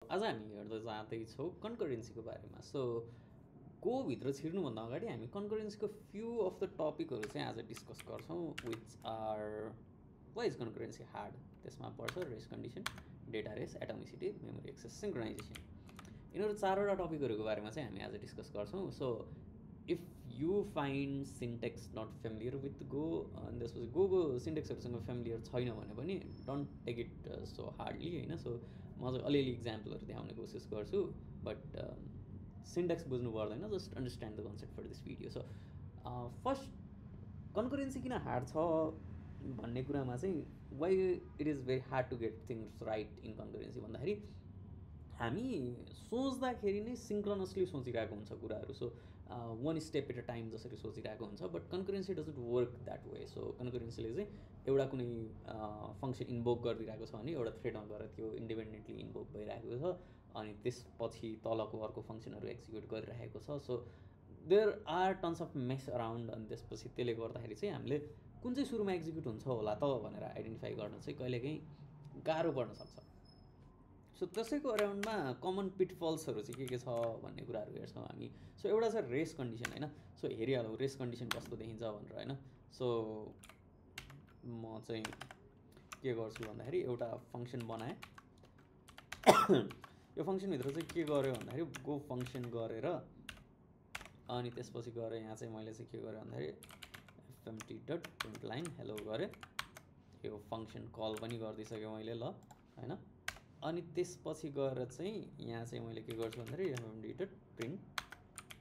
आज हामी हेर्दै जाँदैछौँ कन्करेन्सीको बारेमा। सो भित्र छिर्नुभन्दा अगाडि हामी कन्करेन्सीको फ्यु अफ द टपिकहरू चाहिँ आज डिस्कस गर्छौँ, which are why is concurrency hard. त्यसमा पर्छ race condition, data race, atomicity, memory access, synchronisation. यिनीहरू चारवटा टपिकहरूको बारेमा चाहिँ हामी आज डिस्कस गर्छौँ। So if you find syntax not familiar with Go, अनि त्यसपछि गोको सिन्टेक्सहरूसँग फेमिलियर छैन भने पनि don't take it so hardly होइन। सो म चाहिँ अलिअलि इक्जाम्पलहरू देखाउने कोसिस गर्छु, बट सिन्टेक्स बुझ्नु पर्दैन, just understand the concept for this video. So first concurrency किन हार्ड छ भन्ने कुरामा चाहिँ why it is very hard to get things right in concurrency भन्दाखेरि हामी सोच्दाखेरि नै सिङ्क्रोनसली सोचिरहेको हुन्छ कुराहरू। So one step at a time जसरी सोचिरहेको हुन्छ, but concurrency doesn't work that way. So कन्करेन्सीले चाहिँ एउटा कुनै फङ्सन इन्भोक गरिदिरहेको छ भने एउटा थ्रेडमा गएर त्यो इन्डिपेन्डेन्टली इन्भोक भइरहेको छ, अनि त्यसपछि तलको अर्को फङ्सनहरू एक्जिक्युट गरिरहेको छ। So there are tons of mess around, अनि त्यसपछि त्यसले गर्दाखेरि चाहिँ हामीले कुन चाहिँ सुरुमा एक्जिक्युट हुन्छ होला त भनेर आइडेन्टिफाई गर्न चाहिँ कहिलेकाहीँ गाह्रो पर्न सक्छ। सो त्यसैको अराउन्डमा कमन पिटफल्सहरू चाहिँ के छ भन्ने कुराहरू हेर्छौँ हामी। सो एउटा छ रेस कन्डिसन होइन। सो हेरिहालौँ रेस कन्डिसन कस्तो देखिन्छ भनेर होइन। सो म चाहिँ के गर्छु भन्दाखेरि एउटा फङ्सन बनाएँ। यो फङ्सनभित्र चाहिँ के गर्यो भन्दाखेरि गो फङ्सन गरेर अनि त्यसपछि गएर यहाँ चाहिँ मैले चाहिँ के गरेँ भन्दाखेरि fmt dot print line hello गरेँ। यो फङ्सन कल पनि गरिदिइसकेँ मैले ल होइन। अनि त्यसपछि गएर चाहिँ यहाँ चाहिँ मैले के गर्छु भन्दाखेरि fmt डट प्रिन्ट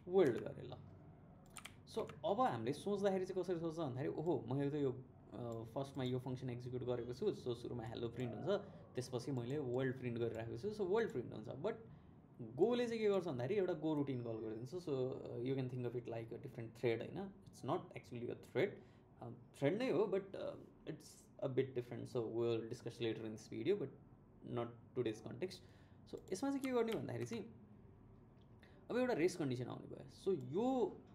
वर्ल्ड गरेँ ल। सो अब हामीले सोच्दाखेरि चाहिँ कसरी सोच्छ भन्दाखेरि ओहो मैले त यो फर्स्टमा यो फङ्सन एक्जिक्युट गरेको छु। सो सुरुमा हेलो प्रिन्ट हुन्छ, त्यसपछि मैले वर्ल्ड प्रिन्ट गरिरहेको छु, सो वर्ल्ड प्रिन्ट हुन्छ। बट गोले चाहिँ के गर्छ भन्दाखेरि एउटा गो रुटिन कल गरिदिन्छ। So you can think of it like a different thread होइन। It's not actually a thread नै हो, but it's a bit different. So will discuss later in this video, but not today's context. So यसमा चाहिँ के गर्ने भन्दाखेरि चाहिँ अब एउटा रेस कन्डिसन आउने भयो। सो यो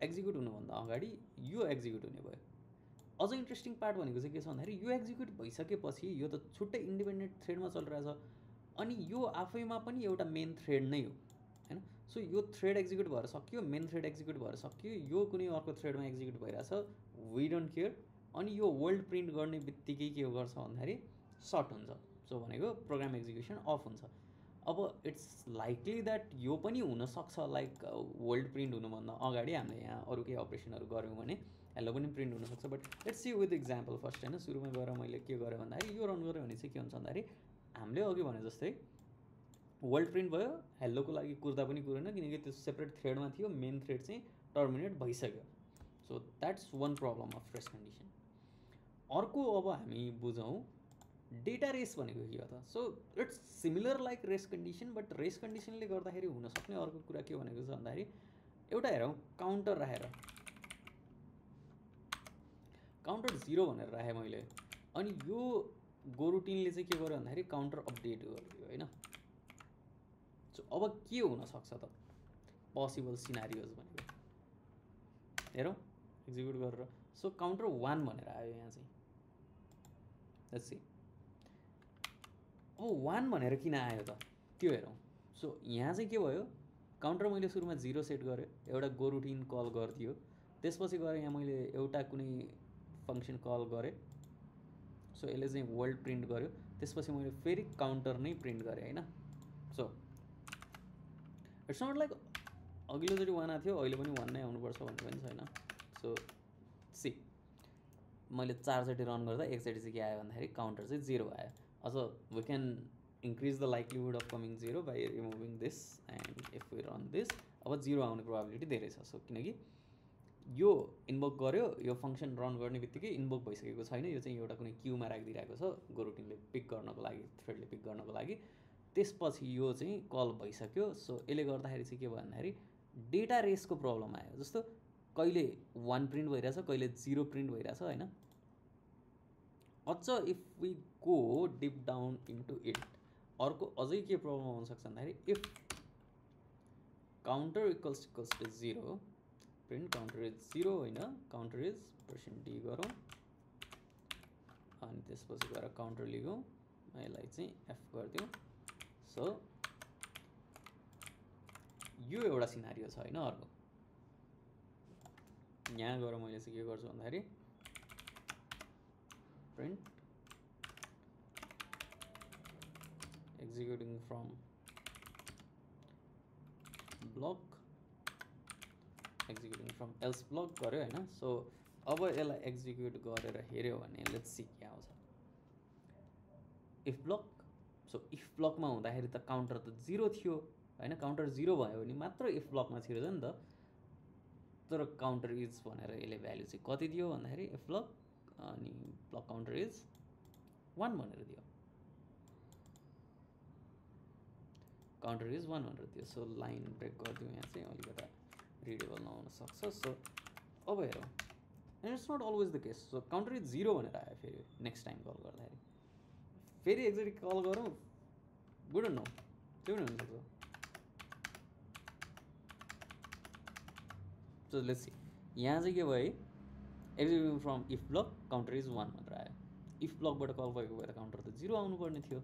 एक्जिक्युट हुनुभन्दा अगाडि यो एक्जिक्युट हुने भयो। अझ इन्ट्रेस्टिङ पार्ट भनेको चाहिँ के छ भन्दाखेरि यो एक्जिक्युट भइसकेपछि यो त छुट्टै इन्डिपेन्डेन्ट थ्रेडमा चलिरहेछ, अनि यो आफैमा पनि एउटा मेन थ्रेड नै हो होइन। सो यो थ्रेड एक्जिक्युट भएर सक्यो, मेन थ्रेड एक्जिक्युट भएर सक्यो, यो कुनै अर्को थ्रेडमा एक्जिक्युट भइरहेछ, वी डोन्ट केयर। अनि यो वर्ल्ड प्रिन्ट गर्ने बित्तिकै के गर्छ भन्दाखेरि सर्ट हुन्छ। सो भनेको प्रोग्राम एक्जिक्युसन अफ हुन्छ। अब इट्स लाइकली द्याट यो पनि हुनसक्छ लाइक वर्ल्ड प्रिन्ट हुनुभन्दा अगाडि हामीले यहाँ अरू केही अपरेसनहरू गऱ्यौँ भने हेलो पनि प्रिन्ट हुनसक्छ। But let's see with example first होइन। सुरुमा गएर मैले के गरेँ भन्दाखेरि यो रन गऱ्यो भने चाहिँ के हुन्छ भन्दाखेरि हामीले अघि भने जस्तै वर्ल्ड प्रिन्ट भयो, हेलोको लागि कुर्दा पनि कुरेन किनकि त्यो सेपरेट थ्रेडमा थियो, मेन थ्रेड चाहिँ टर्मिनेट भइसक्यो। So that's one problem of race condition. अर्को अब हामी बुझौँ डेटा रेस भनेको के हो त। So it's similar like race condition, but race कन्डिसनले गर्दाखेरि हुनसक्ने अर्को कुरा के भनेको छ भन्दाखेरि एउटा हेरौँ काउन्टर राखेर, काउन्टर 0 भनेर राखेँ मैले, अनि यो गो रुटिनले चाहिँ के गर्यो भन्दाखेरि काउन्टर अपडेट गरिदियो होइन। सो अब के हुनसक्छ त पोसिबल सिनारियोज भनेको हेरौँ एक्जिक्युट गरेर। सो काउन्टर 1 भनेर आयो यहाँ चाहिँ, लेट्स सी। अब 1 भनेर किन आयो त त्यो हेरौँ। सो यहाँ चाहिँ के भयो, काउन्टर मैले सुरुमा 0 सेट गरेँ, एउटा गो रुटिन कल गरिदियो, त्यसपछि गएर यहाँ मैले एउटा कुनै फङ्सन कल गरेँ। सो यसले चाहिँ वर्ल्ड प्रिन्ट गर्यो, त्यसपछि मैले फेरि काउन्टर नै प्रिन्ट गरेँ होइन। सो इट्स नट लाइक अघिल्लोचोटि 1 आएको थियो अहिले पनि 1 नै आउनुपर्छ भन्ने पनि छैन। सो सी मैले 4 चोटि रन गर्दा एकचोटि चाहिँ के आयो भन्दाखेरि काउन्टर चाहिँ 0 आयो। अझ we can increase the likelihood of coming 0 by removing this, and if we run this अब 0 आउने प्रोबेबिलिटी धेरै छ। सो किनकि यो इन्भोक गर्यो, यो फङ्सन रन गर्ने बित्तिकै इन्भोक भइसकेको छैन, यो चाहिँ एउटा कुनै क्यूमा राखिदिरहेको छ गो रुटिनले पिक गर्नको लागि, थ्रेडले पिक गर्नको लागि, त्यसपछि यो चाहिँ कल भइसक्यो। सो यसले गर्दाखेरि चाहिँ के भयो भन्दाखेरि डेटा रेसको प्रब्लम आयो। जस्तो कहिले 1 प्रिन्ट भइरहेछ, कहिले 0 प्रिन्ट भइरहेछ होइन। अझ if we go deep down into it, अर्को अझै के प्रब्लम आउनसक्छ भन्दाखेरि if counter equals to 0 print counter is 0 होइन, काउन्टर इज %d गरौँ, अनि त्यसपछि गएर काउन्टर लेखौँ, यसलाई चाहिँ f गरिदिउँ। सो यो एउटा सिनारियो छ हैन अर्को यहाँ गएर मैले चाहिँ के गर्छु भन्दाखेरि print executing from block executing from else block गर्यो हैन सो अब यसलाई एक्जिक्युट गरेर हेर्यो भने लेट्स सी के आउँछ इफ ब्लक सो इफ ब्लकमा हुँदाखेरि त काउन्टर त 0 थियो हैन काउन्टर 0 भयो भने मात्र इफ ब्लकमा छिर्छ नि त तर काउन्टर इज भनेर यसले भ्यालु चाहिँ कति दियो भन्दाखेरि इफ ब्लक अनि ब्लक काउन्टर इज 1 भनेर दियो काउन्टर इज 1 भनेर दियो सो लाइन ब्रेक गरिदिउँ यहाँ चाहिँ अलिकता रिडेबल नहुन सक्छ सो अब हेरौँ and it's not always the case so counter is 0 भनेर आयो फेरि नेक्स्ट टाइम कल गर्दाखेरि फेरि एकचोटि कल गरौँ गुड नो त्यो पनि हुनसक्छ सो लेट्स सी यहाँ चाहिँ के भयो executing from if block counter is 1 भनेर आयो इफ ब्लकबाट कल भएको भए त काउन्टर त 0 आउनुपर्ने थियो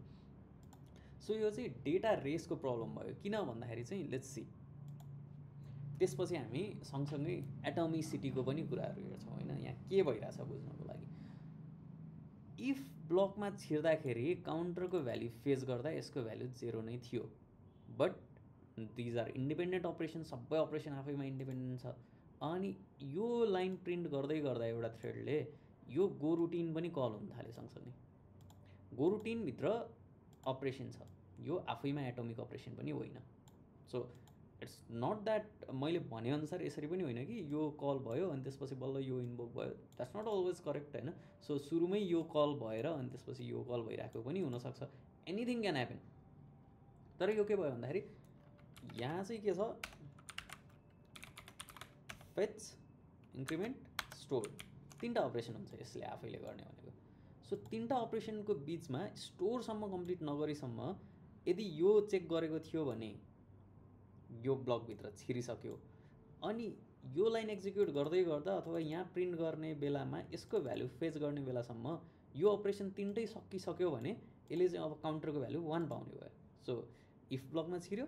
सो यो चाहिँ डेटा रेसको प्रब्लम भयो किन भन्दाखेरि चाहिँ लेट्स सी त्यसपछि हामी सँगसँगै एटोमिसिटीको पनि कुराहरू हेर्छौँ होइन यहाँ के भइरहेछ बुझ्नको लागि इफ ब्लकमा छिर्दाखेरि काउन्टरको भ्याल्यु फेस गर्दा यसको भ्याल्यु 0 नै थियो but these are independent operation सबै अपरेसन आफैमा इन्डिपेन्डेन्ट छ अनि यो लाइन प्रिन्ट गर्दै गर्दा एउटा थ्रेडले यो गो रुटिन पनि कल हुन थाल्यो सँगसँगै गो रुटिनभित्र अपरेसन छ यो आफैमा एटोमिक अपरेसन पनि होइन सो इट्स नट द्याट मैले भनेअनुसार यसरी पनि होइन कि यो कल भयो अनि त्यसपछि बल्ल यो इन्भोक भयो द्याट्स नट अलवेज करेक्ट होइन सो सुरुमै यो कल भएर अनि त्यसपछि यो कल भइरहेको पनि हुनसक्छ एनिथिङ क्यान ह्यापन तर यो के भयो भन्दाखेरि यहाँ चाहिँ के छ फेच इन्क्रिमेन्ट स्टोर तीनटा अपरेसन हुन्छ यसले आफैले गर्ने भनेको सो तीनटा अपरेसनको बिचमा स्टोरसम्म कम्प्लिट नगरीसम्म यदि यो चेक गरेको थियो भने यो ब्लकभित्र छिरिसक्यो अनि यो लाइन एक्जिक्युट गर्दै गर्दा अथवा यहाँ प्रिन्ट गर्ने बेलामा यसको भ्यालु फेच गर्ने बेलासम्म यो अपरेसन तीनटै सकिसक्यो भने यसले चाहिँ अब काउन्टरको भ्यालु 1 पाउने भयो सो इफ ब्लकमा छिर्यो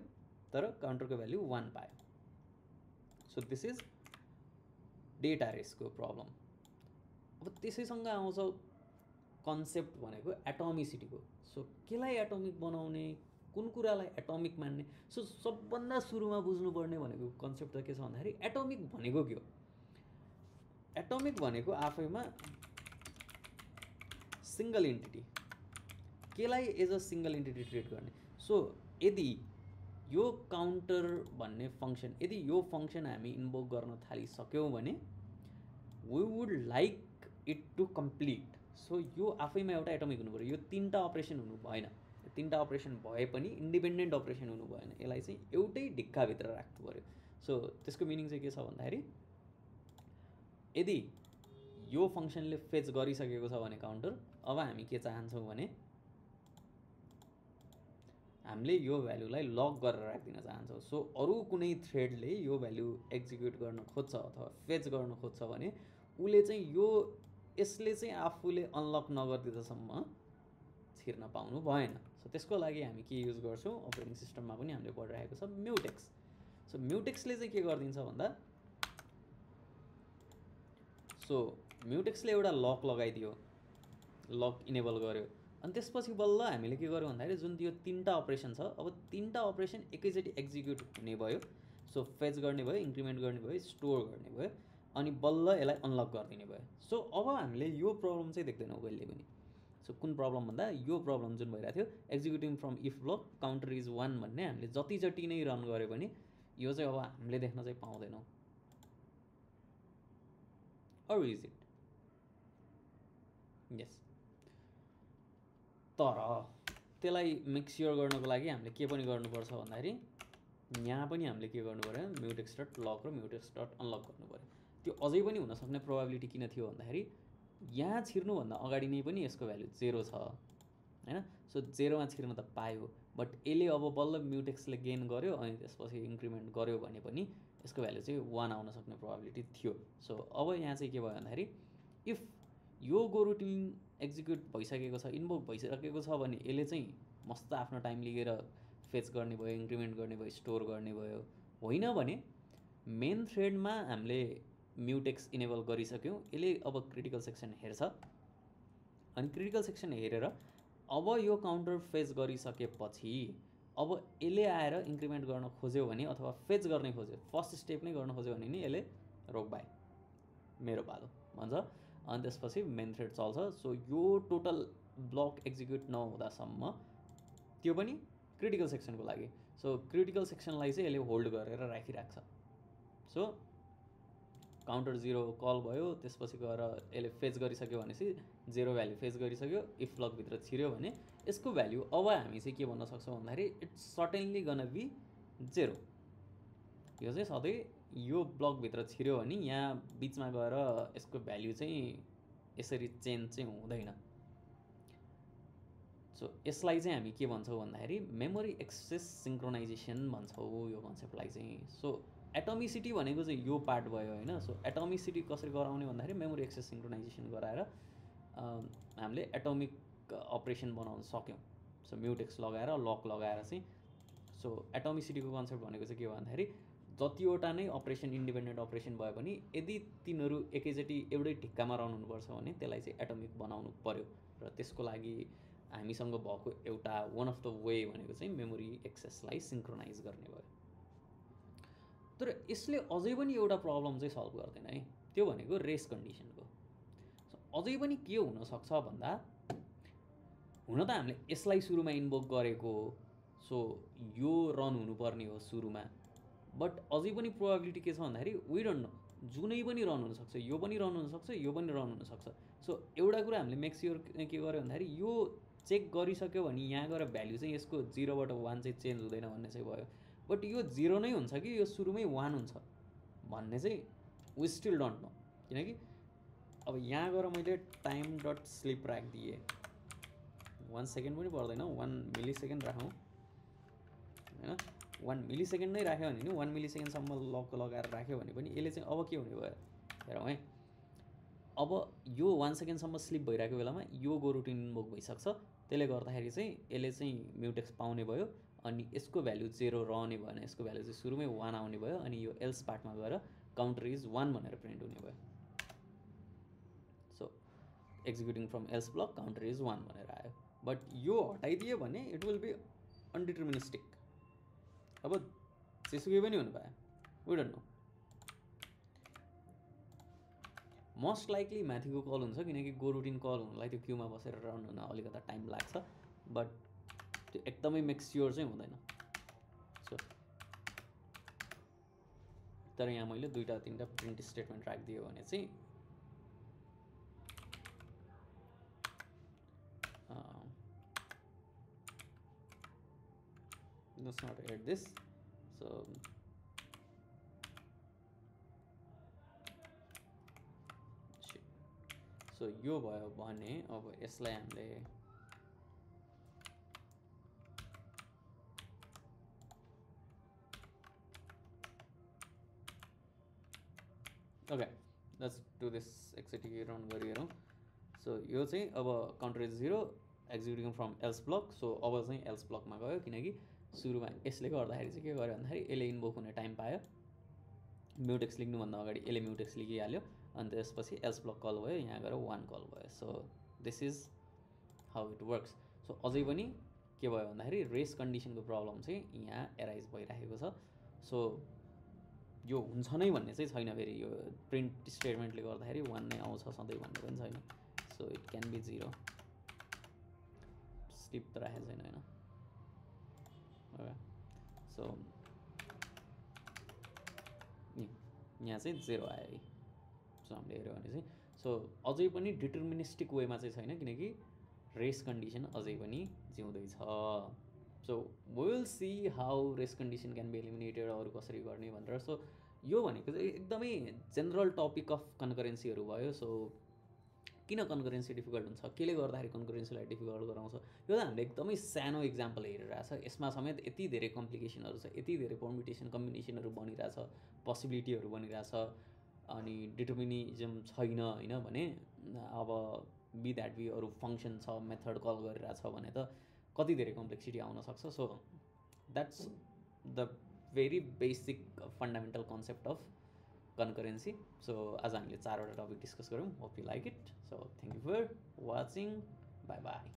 तर काउन्टरको भ्यालु 1 पायो सो दिस इज डेटा रेसको प्रब्लम अब त्यसैसँग आउँछ कन्सेप्ट भनेको एटोमिसिटीको सो केलाई एटोमिक बनाउने कुन कुरालाई एटोमिक मान्ने सो सबभन्दा सुरुमा बुझ्नुपर्ने भनेको कन्सेप्ट त के छ भन्दाखेरि एटोमिक भनेको के हो एटोमिक भनेको आफैमा सिंगल एन्टिटी केलाई as a single entity treat गर्ने सो यदि यो काउन्टर भन्ने फंक्सन यदि यो फंक्सन हामी इन्भोक गर्न थालिसक्यौं भने we would like it to complete so यो आफैमा एउटा एटोमिक हुनु पर्यो यो तीनटा अपरेसन हुनु भएन तीनटा अपरेसन भए पनि इन्डिपेन्डेन्ट अपरेसन हुनु भएन यसलाई चाहिँ एउटै ढिक्काभित्र राख्नु पर्यो सो त्यसको मिनिङ चाहिँ के छ भन्दाखेरि यदि यो फंक्सनले फेच गरिसकेको छ भने काउन्टर अब हामी के चाहन्छौं भने हामीले यो भ्यालुलाई लक गरेर राख्दिन चाहन्छौं सो अरु कुनै थ्रेडले यो भ्यालु एक्जिक्युट गर्न खोज्छ अथवा फेच गर्न खोज्छ भने उले चाहिँ यो यसले चाहिँ आफूले अनलक नगर्दिँदासम्म छिर्न पाउनु भएन सो त्यसको लागि हामी के युज गर्छौं अपरेटिङ सिस्टममा पनि हामीले पढिरहेको छ म्युटेक्स सो म्युटेक्सले चाहिँ के गर्दिन्छ भन्दा सो म्युटेक्सले एउटा लक लगाइदियो लक इनेबल गर्यो अनि त्यसपछि बल्ल हामीले के गर्यौं भन्दाखेरि जुन यो तीनटा अपरेसन छ अब तीनटा अपरेसन एकैचोटी एक्जिक्युट हुने भयो सो फेच गर्ने भयो इन्क्रिमेन्ट गर्ने भयो स्टोर गर्ने भयो अनि बल्ल यसलाई अनलक गरिदिने भयो सो अब हामीले यो प्रब्लम चाहिँ देख्दैनौं कहिले पनि सो कुन प्रब्लम भन्दा यो प्रब्लम जुन भइरहेको थियो executing from if block counter is 1 भन्ने हामीले जतिजति नै रन गरे पनि यो चाहिँ अब हामीले देख्न चाहिँ पाउँदैनौं or is it yes तर त्यसलाई मेक स्योर गर्नको लागि हामीले के पनि गर्नुपर्छ भन्दाखेरि यहाँ पनि हामीले के गर्नु पर्यो म्युटेक्स डट लक र म्युटेक्स डट अनलक गर्नु पर्यो त्यो अझै पनि हुन सक्ने प्रोबेबिलिटी किन थियो भन्दाखेरि यहाँ छिर्नु भन्दा अगाडि नै पनि यसको भ्यालु 0 छ हैन सो 0 मा छिर्न त पायो बट यसले अब बल्ल म्युटेक्सले गेन गर्यो अनि त्यसपछि इन्क्रिमेन्ट गर्यो भने पनि यसको भ्यालु चाहिँ 1 आउन सक्ने प्रोबेबिलिटी थियो सो अब यहाँ चाहिँ के भयो भन्दाखेरि इफ यो गो रुटिन एक्जिक्युट भइसकेको छ इन्भोक भइसकेको छ भने यसले चाहिँ मस्त आफ्नो टाइम लिएर फेच गर्ने भयो इन्क्रिमेन्ट गर्ने भयो स्टोर गर्ने भयो होइन भने मेन थ्रेडमा हामीले म्युटेक्स इनेबल गरिसक्यौँ, यसले अब क्रिटिकल सेक्सन हेर्छ अनि क्रिटिकल सेक्सन हेरेर अब यो काउन्टर फेच गरिसकेपछि अब यसले आएर इन्क्रिमेन्ट गर्न खोज्यो भने अथवा फेच गर्ने खोज्यो फर्स्ट स्टेप नै गर्न खोज्यो भने नि यसले रोक बाई मेरो पालो भन्छ अनि त्यसपछि मेन थ्रेड चल्छ। सो यो टोटल ब्लक एक्जिक्युट नहुँदासम्म त्यो पनि क्रिटिकल सेक्सनको लागि। सो क्रिटिकल सेक्सनलाई चाहिँ यसले होल्ड गरेर राखिराख्छ। सो काउन्टर 0 कल भयो, त्यसपछि गएर यसले फेच गरिसक्यो भनेपछि 0 भ्याल्यु फेच गरिसक्यो, इफ ब्लकभित्र छिर्यो भने यसको भ्याल्यु अब हामी चाहिँ के भन्न सक्छौँ भन्दाखेरि इट्स सर्टेनली गन बी 0। यो चाहिँ सधैँ यो ब्लकभित्र छिर्यो भने यहाँ बिचमा गएर यसको भ्याल्यु चाहिँ यसरी चेन्ज चाहिँ हुँदैन। सो यसलाई चाहिँ हामी के भन्छौँ भन्दाखेरि मेमोरी एक्सेस सिङ्क्रोनाइजेसन भन्छौँ यो कन्सेप्टलाई चाहिँ। सो एटोमिसिटी भनेको चाहिँ यो पार्ट भयो होइन। सो एटोमिसिटी कसरी गराउने भन्दाखेरि मेमोरी एक्सेस सिङ्क्रोनाइजेसन गराएर हामीले एटोमिक अपरेसन बनाउन सक्यौँ। सो म्युटेक्स लगाएर लक लगाएर चाहिँ। सो एटोमिसिटीको कन्सेप्ट भनेको चाहिँ के हो भन्दाखेरि जतिवटा नै अपरेसन इन्डिपेन्डेन्ट अपरेसन भयो भने यदि तिनीहरू एकैचोटि एउटै ढिक्कामा रन हुनुपर्छ भने त्यसलाई चाहिँ एटोमिक बनाउनु पर्यो र त्यसको लागि हामीसँग भएको एउटा वान अफ द वे भनेको चाहिँ मेमोरी एक्सेसलाई सिङ्क्रोनाइज गर्ने भयो। तर यसले अझै पनि एउटा प्रब्लम चाहिँ सल्भ गर्दैन है, त्यो भनेको रेस कन्डिसनको। सो अझै पनि के हुनसक्छ भन्दा हुन त हामीले यसलाई सुरुमा इन्भोक गरेको हो, सो यो रन हुनुपर्ने हो सुरुमा, बट अझै पनि प्रोबेबिलिटी के छ भन्दाखेरि वी डोन्ट नो, जुनै पनि रन हुनसक्छ, यो पनि रन हुनसक्छ, यो पनि रन हुनसक्छ। सो एउटा कुरा हामीले मेक स्योर के गर्यो भन्दाखेरि यो चेक गरिसक्यो भने यहाँ गएर भ्याल्यु चाहिँ यसको 0बाट 1 चाहिँ चेन्ज हुँदैन भन्ने चाहिँ भयो। बट यो 0 नै हुन्छ कि यो सुरुमै 1 हुन्छ भन्ने चाहिँ वी स्टिल डोन्ट नो। किनकि अब यहाँ गएर मैले टाइम डट स्लिप राखिदिएँ, 1 सेकेन्ड पनि पर्दैन, 1 मिली सेकेन्ड राखौँ होइन। 1 मिली सेकेन्ड नै राख्यो भने नि 1 मिली सेकेन्डसम्म लक लगाएर राख्यो भने पनि यसले चाहिँ अब के हुने भयो हेरौँ है। अब यो 1 सेकेन्डसम्म स्लिप भइरहेको बेलामा यो गो रुटिन इन्भोक भइसक्छ, त्यसले गर्दाखेरि चाहिँ यसले चाहिँ म्युटेक्स पाउने भयो अनि यसको भ्याल्यु 0 रहने भएन, यसको भ्याल्यु चाहिँ सुरुमै 1 आउने भयो अनि यो एल्स पार्टमा गएर काउन्टर इज 1 भनेर प्रिन्ट हुने भयो। So executing from else block counter is 1 भनेर आयो। बट यो हटाइदियो भने इट विल बी अनडिटर्मिनिस्टिक। अब जेसुकै पनि हुनु पायो, we don't know. Most likely माथिको कल हुन्छ किनकि गो रुटिन कल हुनलाई त्यो क्यूमा बसेर रन हुन अलिकता टाइम लाग्छ, बट त्यो एकदमै मेक स्योर चाहिँ हुँदैन। सो तर यहाँ मैले 2-3टा प्रिन्ट स्टेटमेन्ट राखिदियो भने चाहिँ let's not add this. So यो भयो भने अब यसलाई हामीले ओके लेट्स डु दिस एकचोटि रन गरिहेरौँ। सो यो चाहिँ अब counter is 0 executing from else block. So अब चाहिँ एल्स ब्लकमा गयो किनकि सुरुमा यसले गर्दाखेरि चाहिँ के गर्यो भन्दाखेरि यसले इन्भोक हुने टाइम पायो, म्युटेक्स लेख्नुभन्दा अगाडि यसले म्युटेक्स लेखिहाल्यो अनि त्यसपछि एल्स ब्लक कल भयो, यहाँ गएर 1 कल भयो। So this is how it works. So अझै पनि के भयो भन्दाखेरि रेस कन्डिसनको प्रब्लम चाहिँ यहाँ एराइज भइरहेको छ। सो यो हुन्छ नै भन्ने चाहिँ छैन, फेरि यो प्रिन्ट स्टेटमेन्टले गर्दाखेरि 1 नै आउँछ सधैँ भन्ने पनि छैन। So it can be 0, sleep त राखेको छैन होइन। ओके सो यहाँ चाहिँ 0 आयो है। सो हामीले हेऱ्यो भने चाहिँ सो अझै पनि डिटर्मिनिस्टिक वेमा चाहिँ छैन किनकि रेस कन्डिसन अझै पनि जिउँदैछ। So we will see how race condition can be eliminated, अरू कसरी गर्ने भनेर। सो यो भनेको चाहिँ एकदमै जेनरल टपिक अफ कन्करेन्सीहरू भयो। सो किन कन्करेन्सी डिफिकल्ट हुन्छ, केले गर्दाखेरि कन्करेन्सीलाई डिफिकल्ट गराउँछ, यो त हामीले एकदमै सानो इक्जाम्पल हेरिरहेछ। यसमा समेत यति धेरै कम्प्लिकेसनहरू छ, यति धेरै पर्मुटेसन कम्बिनेसनहरू बनिरहेछ, पोसिबिलिटीहरू बनिरहेछ अनि डिटर्मिनिजम छैन होइन भने अब बी द्याट बी अरू फङ्सन छ, मेथड कल गरिरहेछ भने त कति धेरै कम्प्लेक्सिटी आउन सक्छ। So that's the very basic fundamental concept of concurrency. सो आज हामीले 4वटा टपिक डिस्कस गऱ्यौँ. Hope you like it. So thank you for watching. Bye by.